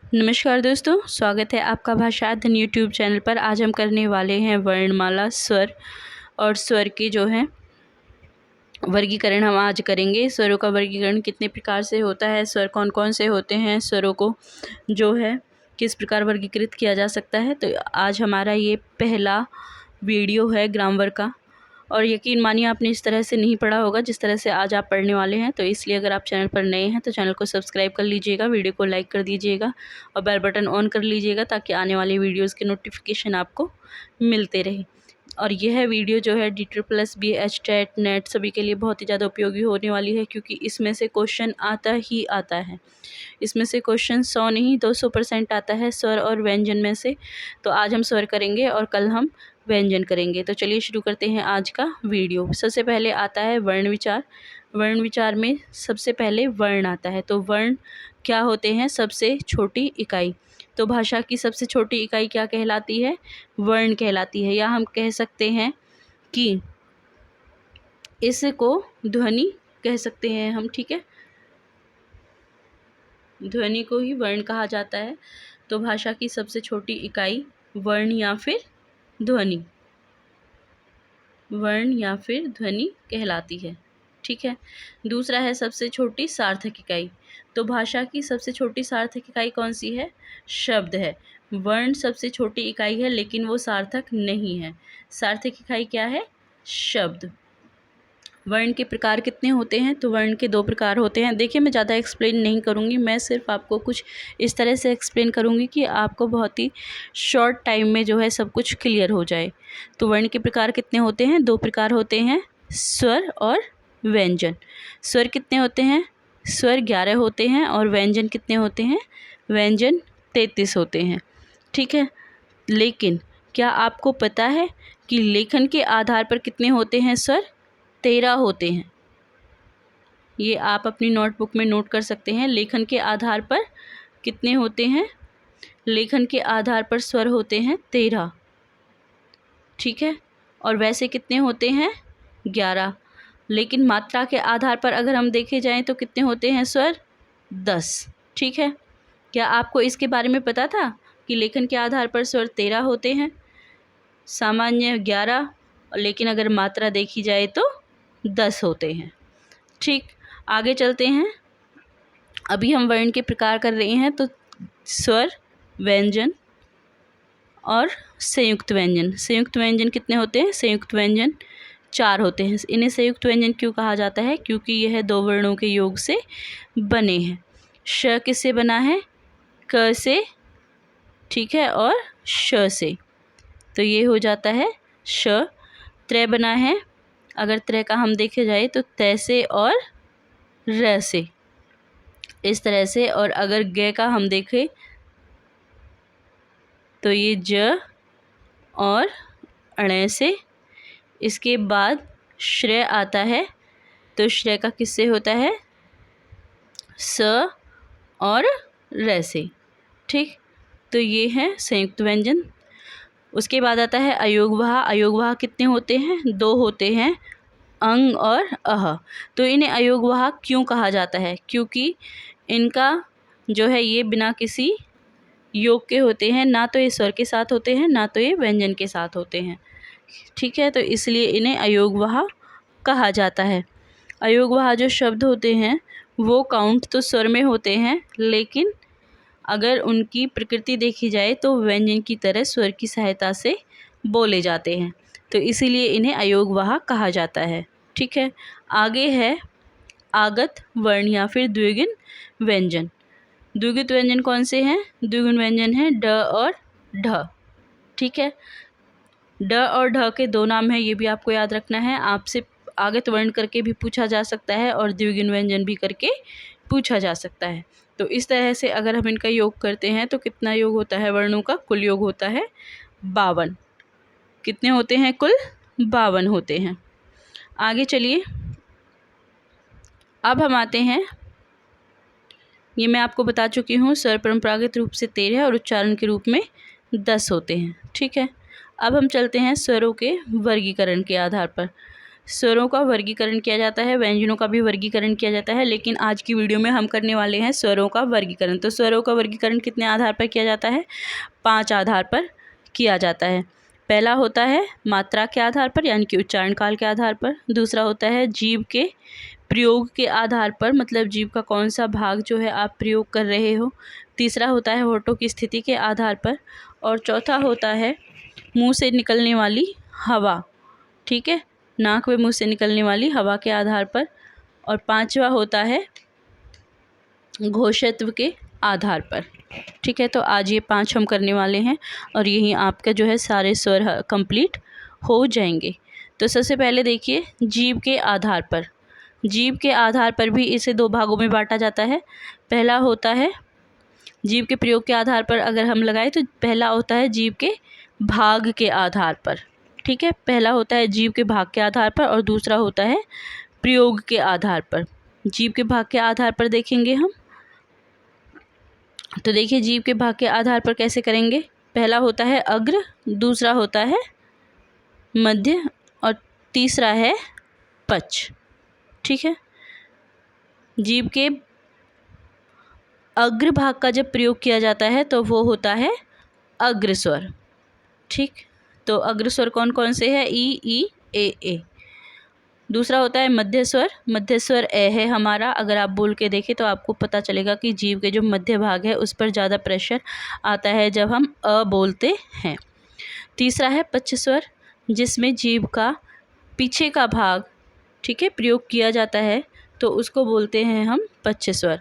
नमस्कार दोस्तों, स्वागत है आपका भाषा अध्ययन यूट्यूब चैनल पर। आज हम करने वाले हैं वर्णमाला, स्वर और स्वर के जो है वर्गीकरण हम आज करेंगे। स्वरों का वर्गीकरण कितने प्रकार से होता है, स्वर कौन कौन से होते हैं, स्वरों को जो है किस प्रकार वर्गीकृत किया जा सकता है। तो आज हमारा ये पहला वीडियो है ग्रामर का, और यकीन मानिए आपने इस तरह से नहीं पढ़ा होगा जिस तरह से आज आप पढ़ने वाले हैं। तो इसलिए अगर आप चैनल पर नए हैं तो चैनल को सब्सक्राइब कर लीजिएगा, वीडियो को लाइक कर दीजिएगा और बेल बटन ऑन कर लीजिएगा ताकि आने वाली वीडियोस के नोटिफिकेशन आपको मिलते रहे। और यह वीडियो जो है DSSB, HTET, नेट सभी के लिए बहुत ही ज़्यादा उपयोगी होने वाली है, क्योंकि इसमें से क्वेश्चन आता ही आता है। इसमें से क्वेश्चन 100 नहीं 200% आता है स्वर और व्यंजन में से। तो आज हम स्वर करेंगे और कल हम व्यंजन करेंगे। तो चलिए शुरू करते हैं आज का वीडियो। सबसे पहले आता है वर्ण विचार। वर्ण विचार में सबसे पहले वर्ण आता है। तो वर्ण क्या होते हैं? सबसे छोटी इकाई। तो भाषा की सबसे छोटी इकाई क्या कहलाती है? वर्ण कहलाती है। या हम कह सकते हैं कि इसको ध्वनि कह सकते हैं हम, ठीक है। ध्वनि को ही वर्ण कहा जाता है। तो भाषा की सबसे छोटी इकाई वर्ण या फिर ध्वनि, वर्ण या फिर ध्वनि कहलाती है, ठीक है। दूसरा है सबसे छोटी सार्थक इकाई। तो भाषा की सबसे छोटी सार्थक इकाई कौन सी है? शब्द है। वर्ण सबसे छोटी इकाई है लेकिन वो सार्थक नहीं है। सार्थक इकाई क्या है? शब्द। वर्ण के प्रकार कितने होते हैं? तो वर्ण के 2 प्रकार होते हैं। देखिए, मैं ज़्यादा एक्सप्लेन नहीं करूँगी, मैं सिर्फ आपको कुछ इस तरह से एक्सप्लेन करूँगी कि आपको बहुत ही शॉर्ट टाइम में जो है सब कुछ क्लियर हो जाए। तो वर्ण के प्रकार कितने होते हैं? 2 प्रकार होते हैं, स्वर और व्यंजन। स्वर कितने होते हैं? स्वर 11 होते हैं। और व्यंजन कितने होते हैं? व्यंजन 33 होते हैं, ठीक है। लेकिन क्या आपको पता है कि लेखन के आधार पर कितने होते हैं स्वर? 13 होते हैं। ये आप अपनी नोटबुक में नोट कर सकते हैं। लेखन के आधार पर कितने होते हैं? लेखन के आधार पर स्वर होते हैं 13, ठीक है। और वैसे कितने होते हैं? 11। लेकिन मात्रा के आधार पर अगर हम देखे जाएं तो कितने होते हैं स्वर? 10, ठीक है। क्या आपको इसके बारे में पता था कि लेखन के आधार पर स्वर 13 होते हैं, सामान्य 11, लेकिन अगर मात्रा देखी जाए तो 10 होते हैं, ठीक। आगे चलते हैं। अभी हम वर्ण के प्रकार कर रहे हैं, तो स्वर, व्यंजन और संयुक्त व्यंजन। संयुक्त व्यंजन कितने होते हैं? संयुक्त व्यंजन 4 होते हैं। इन्हें संयुक्त व्यंजन क्यों कहा जाता है? क्योंकि यह 2 वर्णों के योग से बने हैं। श किससे बना है? क से, ठीक है, और श से। तो ये हो जाता है श। त्र बना है, अगर त्र का हम देखे जाए तो तै से और र से, इस तरह से। और अगर ग का हम देखें तो ये ज और अण से। इसके बाद श्रेय आता है, तो श्रेय का किससे होता है? स और र से, ठीक। तो ये है संयुक्त व्यंजन। उसके बाद आता है अयोगवाह। अयोगवाह कितने होते हैं? 2 होते हैं, अंग और अह। तो इन्हें अयोगवाह क्यों कहा जाता है? क्योंकि इनका जो है ये बिना किसी योग के होते हैं, ना तो ये स्वर के साथ होते हैं ना तो ये व्यंजन के साथ होते हैं, ठीक है। तो इसलिए इन्हें अयोगवाह कहा जाता है। अयोगवाह जो शब्द होते हैं वो काउंट तो स्वर में होते हैं, लेकिन अगर उनकी प्रकृति देखी जाए तो व्यंजन की तरह स्वर की सहायता से बोले जाते हैं, तो इसीलिए इन्हें अयोगवाह कहा जाता है, ठीक है। आगे है आगत वर्ण या फिर द्विगुण व्यंजन। द्विगुण व्यंजन कौन से हैं? द्विगुण व्यंजन है ड और ढ, ठीक है। ड और ढ के 2 नाम हैं, ये भी आपको याद रखना है। आपसे आगत वर्ण करके भी पूछा जा सकता है और द्विगुण व्यंजन भी करके पूछा जा सकता है। तो इस तरह से अगर हम इनका योग करते हैं तो कितना योग होता है वर्णों का? कुल योग होता है 52। कितने होते हैं? कुल 52 होते हैं। आगे चलिए, अब हम आते हैं, ये मैं आपको बता चुकी हूँ, स्वर परंपरागत रूप से 13 और उच्चारण के रूप में 10 होते हैं, ठीक है। अब हम चलते हैं स्वरों के वर्गीकरण के आधार पर। स्वरों का वर्गीकरण किया जाता है, व्यंजनों का भी वर्गीकरण किया जाता है, लेकिन आज की वीडियो में हम करने वाले हैं स्वरों का वर्गीकरण। तो स्वरों का वर्गीकरण कितने आधार पर किया जाता है? 5 आधार पर किया जाता है। पहला होता है मात्रा के आधार पर, यानी कि उच्चारण काल के आधार पर। दूसरा होता है जीव के प्रयोग के आधार पर, मतलब जीव का कौन सा भाग जो है आप प्रयोग कर रहे हो। तीसरा होता है होठों की स्थिति के आधार पर। और चौथा होता है मुंह से निकलने वाली हवा, ठीक है, नाक व मुंह से निकलने वाली हवा के आधार पर। और पांचवा होता है घोषत्व के आधार पर, ठीक है। तो आज ये 5 हम करने वाले हैं और यही आपका जो है सारे स्वर कंप्लीट हो जाएंगे। तो सबसे पहले देखिए जीव के आधार पर। जीव के आधार पर भी इसे 2 भागों में बांटा जाता है। पहला होता है जीव के प्रयोग के आधार पर, अगर हम लगाए तो पहला होता है जीव के भाग के आधार पर, ठीक है। पहला होता है जीव के भाग के आधार पर और दूसरा होता है प्रयोग के आधार पर। जीव के भाग के आधार पर देखेंगे हम, तो देखिए जीव के भाग के आधार पर कैसे करेंगे। पहला होता है अग्र, दूसरा होता है मध्य और तीसरा है पक्ष, ठीक है। जीव के अग्र भाग का जब प्रयोग किया जाता है तो वो होता है अग्र स्वर, ठीक। तो अग्र स्वर कौन कौन से है? ई ए। दूसरा होता है मध्य स्वर। मध्य स्वर ए है हमारा। अगर आप बोल के देखें तो आपको पता चलेगा कि जीव के जो मध्य भाग है उस पर ज़्यादा प्रेशर आता है जब हम अ बोलते हैं। तीसरा है पक्ष स्वर, जिसमें जीव का पीछे का भाग, ठीक है, प्रयोग किया जाता है, तो उसको बोलते हैं हम पक्ष स्वर।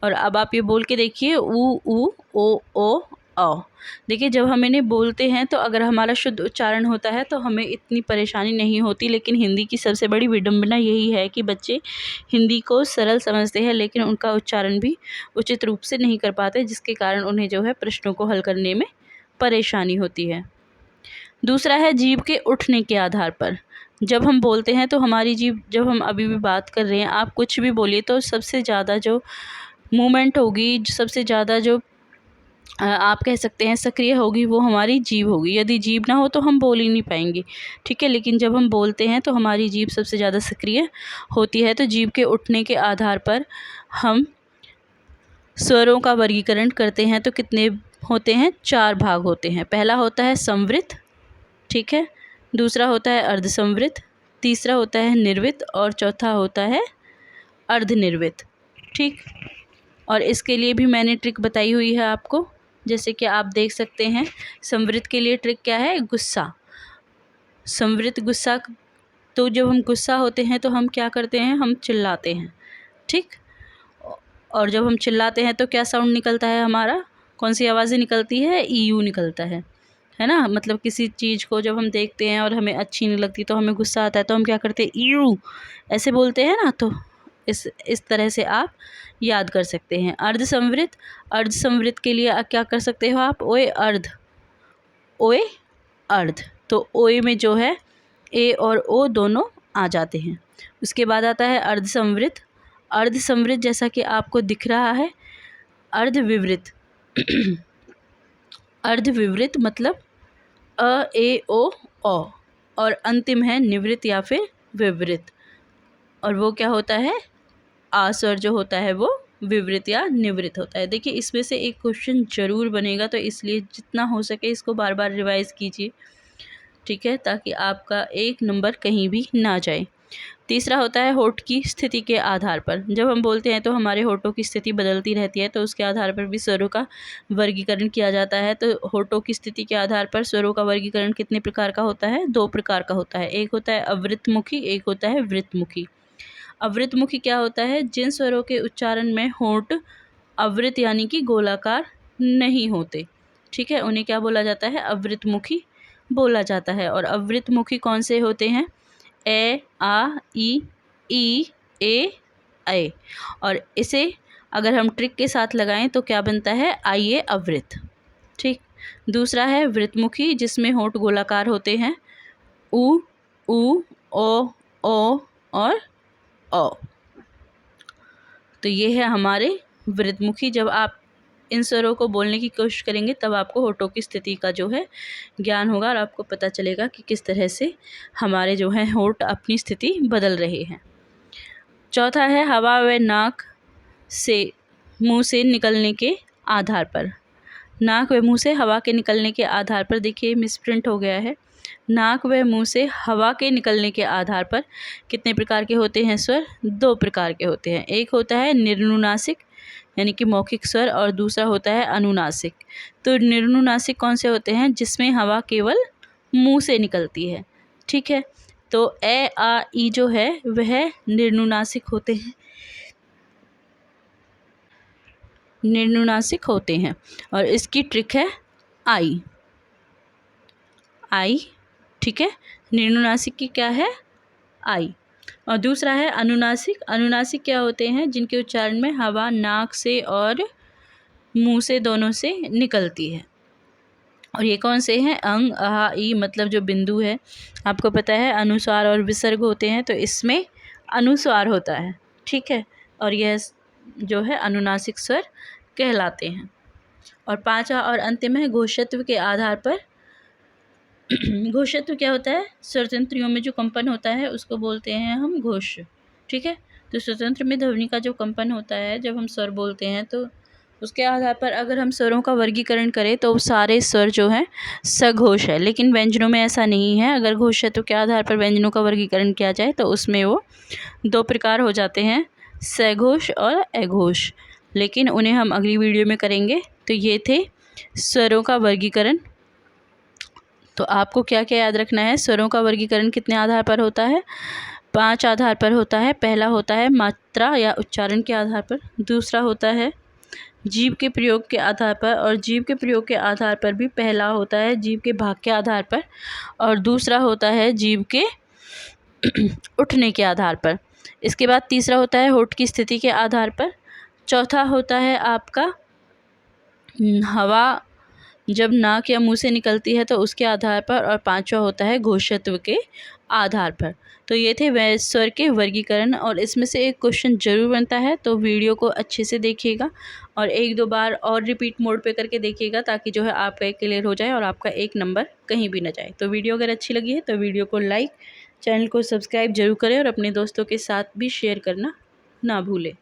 और अब आप ये बोल के देखिए ऊ ओ औ। देखिए जब हम इन्हें बोलते हैं तो अगर हमारा शुद्ध उच्चारण होता है तो हमें इतनी परेशानी नहीं होती, लेकिन हिंदी की सबसे बड़ी विडंबना यही है कि बच्चे हिंदी को सरल समझते हैं लेकिन उनका उच्चारण भी उचित रूप से नहीं कर पाते, जिसके कारण उन्हें जो है प्रश्नों को हल करने में परेशानी होती है। दूसरा है जीभ के उठने के आधार पर। जब हम बोलते हैं तो हमारी जीभ, जब हम अभी भी बात कर रहे हैं, आप कुछ भी बोलिए तो सबसे ज़्यादा जो मूवमेंट होगी, सबसे ज़्यादा जो आप कह सकते हैं सक्रिय होगी, वो हमारी जीभ होगी। यदि जीभ ना हो तो हम बोल ही नहीं पाएंगे, ठीक है। लेकिन जब हम बोलते हैं तो हमारी जीभ सबसे ज़्यादा सक्रिय होती है। तो जीभ के उठने के आधार पर हम स्वरों का वर्गीकरण करते हैं। तो कितने होते हैं? 4 भाग होते हैं। पहला होता है संवृत, ठीक है। दूसरा होता है अर्धसंवृत, तीसरा होता है निर्वृत और चौथा होता है अर्धनिर्वृत, ठीक। और इसके लिए भी मैंने ट्रिक बताई हुई है आपको, जैसे कि आप देख सकते हैं। संवृत के लिए ट्रिक क्या है? गुस्सा। संवृत गुस्सा, तो जब हम गुस्सा होते हैं तो हम क्या करते हैं? हम चिल्लाते हैं, ठीक। और जब हम चिल्लाते हैं तो क्या साउंड निकलता है हमारा? कौन सी आवाज़ें निकलती है? ईयू निकलता है ना। मतलब किसी चीज़ को जब हम देखते हैं और हमें अच्छी नहीं लगती तो हमें गुस्सा आता है तो हम क्या करते हैं? ईयू ऐसे बोलते हैं ना। तो इस तरह से आप याद कर सकते हैं। अर्धसंवृत, अर्धसंवृत के लिए क्या कर सकते हो आप? ओए अर्ध, ओए अर्ध। तो ओए में जो है ए और ओ दोनों आ जाते हैं। उसके बाद आता है अर्धसंवृत। अर्धसंवृत जैसा कि आपको दिख रहा है। अर्धविवृत अर्धविवृत मतलब अ ए ओ औ, और अंतिम है निवृत्त या फिर विवृत। और वो क्या होता है? आ स्वर जो होता है वो विवृत या निवृत्त होता है। देखिए इसमें से एक क्वेश्चन ज़रूर बनेगा, तो इसलिए जितना हो सके इसको बार बार रिवाइज़ कीजिए, ठीक है, ताकि आपका 1 नंबर कहीं भी ना जाए। तीसरा होता है होठ की स्थिति के आधार पर। जब हम बोलते हैं तो हमारे होठों की स्थिति बदलती रहती है, तो उसके आधार पर भी स्वरों का वर्गीकरण किया जाता है। तो होठों की स्थिति के आधार पर स्वरों का वर्गीकरण कितने प्रकार का होता है? 2 प्रकार का होता है। एक होता है अवृतमुखी, एक होता है वृत्तमुखी। अवृतमुखी क्या होता है? जिन स्वरों के उच्चारण में होंठ अवृत यानी कि गोलाकार नहीं होते, ठीक है, उन्हें क्या बोला जाता है? अवृतमुखी बोला जाता है। और अवृतमुखी कौन से होते हैं? ए, आ, ई, ए। और इसे अगर हम ट्रिक के साथ लगाएं तो क्या बनता है? आइए अवृत, ठीक। दूसरा है वृत्तमुखी, जिसमें होंठ गोलाकार होते हैं। ऊ, ओ और औ। तो ये है हमारे वृत्तमुखी। जब आप इन स्वरों को बोलने की कोशिश करेंगे तब आपको होठों की स्थिति का जो है ज्ञान होगा और आपको पता चलेगा कि किस तरह से हमारे जो है होठ अपनी स्थिति बदल रहे हैं। चौथा है हवा व नाक से मुंह से निकलने के आधार पर। नाक व मुंह से हवा के निकलने के आधार पर, देखिए मिसप्रिंट हो गया है। नाक व मुंह से हवा के निकलने के आधार पर कितने प्रकार के होते हैं स्वर? 2 प्रकार के होते हैं। एक होता है निर्नुनासिक यानी कि मौखिक स्वर और दूसरा होता है अनुनासिक। तो निर्नुनासिक कौन से होते हैं? जिसमें हवा केवल मुंह से निकलती है। ठीक है, तो ए आ ई जो है वह निर्नुनासिक होते हैं, निर्नुनासिक होते हैं। और इसकी ट्रिक है आई, आई। ठीक है, निर्नुनासिक की क्या है? आई। और दूसरा है अनुनासिक। अनुनासिक क्या होते हैं? जिनके उच्चारण में हवा नाक से और मुंह से दोनों से निकलती है। और ये कौन से हैं? अंग, अहा, ई मतलब जो बिंदु है, आपको पता है अनुस्वार और विसर्ग होते हैं, तो इसमें अनुस्वार होता है। ठीक है, और यह जो है अनुनासिक स्वर कहलाते हैं। और पांचवा और अंतिम है घोषत्व के आधार पर। घोषत्व क्या होता है? स्वरतंत्रियों में जो कंपन होता है उसको बोलते हैं हम घोष। ठीक है, तो स्वतंत्र में ध्वनि का जो कंपन होता है जब हम स्वर बोलते हैं, तो उसके आधार पर अगर हम स्वरों का वर्गीकरण करें तो सारे स्वर जो हैं सघोष है। लेकिन व्यंजनों में ऐसा नहीं है। अगर घोषत्व के आधार पर व्यंजनों का वर्गीकरण किया जाए तो उसमें वो 2 प्रकार हो जाते हैं, सघोष और अघोष। लेकिन उन्हें हम अगली वीडियो में करेंगे। तो ये थे स्वरों का वर्गीकरण। तो आपको क्या क्या याद रखना है? स्वरों का वर्गीकरण कितने आधार पर होता है? 5 आधार पर होता है। पहला होता है मात्रा या उच्चारण के आधार पर, दूसरा होता है जीभ के प्रयोग के आधार पर, और जीभ के प्रयोग के आधार पर भी पहला होता है जीभ के भाग के आधार पर, और दूसरा होता है जीभ के उठने के आधार पर। इसके बाद तीसरा होता है होठ की स्थिति के आधार पर, चौथा होता है आपका हवा जब नाक या मुंह से निकलती है तो उसके आधार पर, और पांचवा होता है घोषत्व के आधार पर। तो ये थे स्वर के वर्गीकरण, और इसमें से एक क्वेश्चन जरूर बनता है, तो वीडियो को अच्छे से देखिएगा और 1-2 बार और रिपीट मोड पे करके देखिएगा, ताकि जो है आपका क्लियर हो जाए और आपका 1 नंबर कहीं भी ना जाए। तो वीडियो अगर अच्छी लगी है तो वीडियो को लाइक, चैनल को सब्सक्राइब जरूर करें और अपने दोस्तों के साथ भी शेयर करना ना भूलें।